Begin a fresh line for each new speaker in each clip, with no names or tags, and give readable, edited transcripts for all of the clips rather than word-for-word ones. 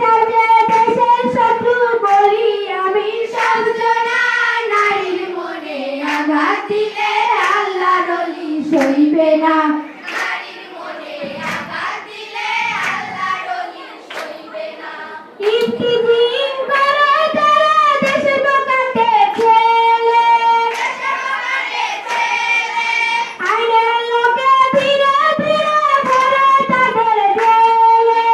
যাতে দেশের শত্রু বলি আমি সর্বজনা নারীর মনে আঘাত দিলে আল্লাহর ওলি সইবে না নারীর মনে আঘাত দিলে আল্লাহর ওলি সইবে না ইফতিজিং করে তারা দেশের পকাতে ছেলে আইনের লোকে ধীরে ধীরে ভরে তাদের জেলে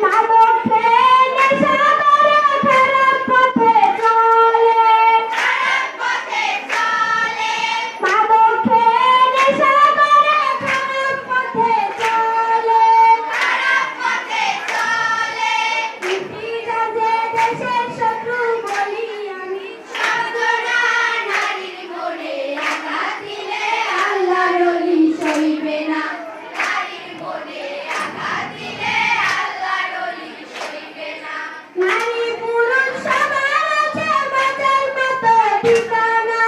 মাদক খেয়ে নেশা করে খারাপ পথে চলে মাদক খেয়ে নেশা করে খারাপ পথে চলে ইফতিজাজে দেশের শত্রু বলি আমি সর্বজনা নারীর মনে আঘাত দিলে আল্লাহর ওলি সইবে না নারীর মনে আঘাত দিলে আল্লাহর ওলি সইবে না নারী পুরুষ সবার আছে বাঁচার মতো ঠিকানা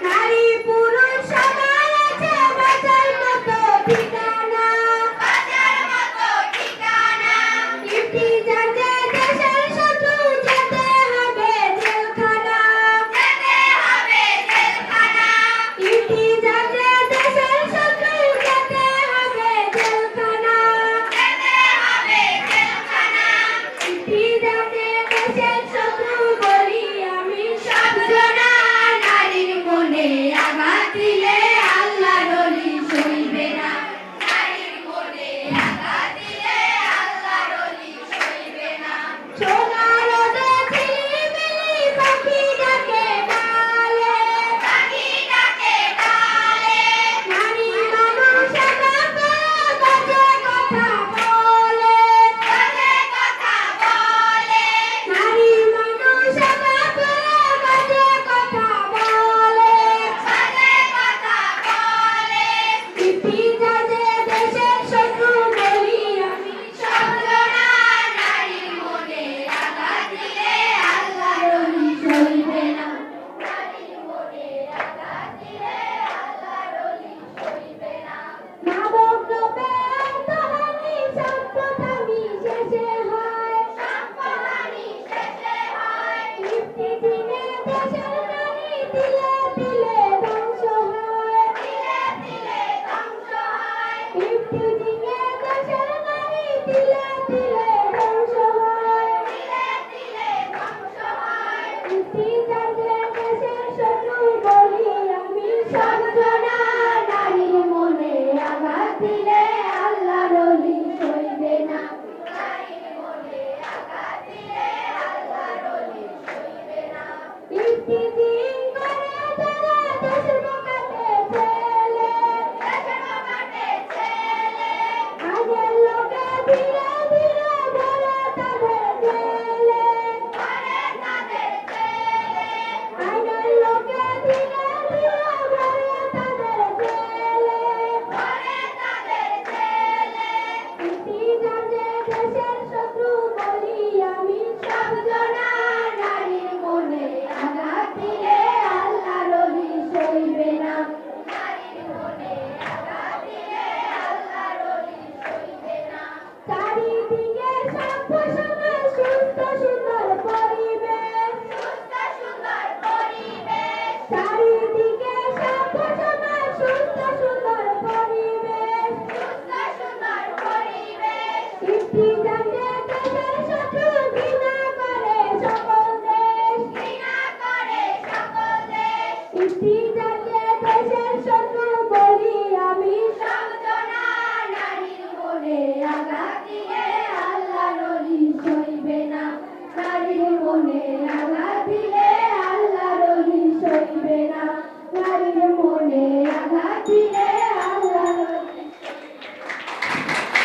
নারী পুরুষ সবার আছে বাঁচার মতো ঠিকানা ইফতিজাজে দেশের শত্রু যেতে হবে জেলখানা ইফতিজাজে দেশের শত্রু যেতে হবে জেলখানা ইফতিজাজে দেশের শত্রু বলি আমি সর্বজনা নারীর মনে আঘাত দিলে আল্লাহর ওলি সইবে না নারীর মনে আঘাত দিলে আল্লাহর ওলি সইবে না সোনা রোদে ঝিলিমিলি পাখি ডাকে ডালে নারী মানুষ একা করে বাজে কথা বলে নারী মানুষ একা করে বাজে কথা বলে ইফতিজাজে দেশের শত্রু বলি আমি সর্বজনা নারীর মনে আঘাত দিলে আল্লাহর ওলি সইবে না নারীর মনে আঘাত দিলে আল্লাহর ওলি সইবে না মাদক দ্রব্যে আত্মহানি সম্পদহানি শেষে হয় ইফতিজিংয়ে দেশের নারী তিলে তিলে ধ্বংস হয় ইফতিজিংয়ে দেশের নারী তিলে তিলে ধ্বংস হয় ইফতিজাজে দেশের শত্রু বলি আমি সর্বজনা নারীর মনে আঘাত দিলে আল্লাহর ওলি সইবে না ইফতিজিং করে তারা দেশের পকাতে ছেলে আইনের লোকে ধীরে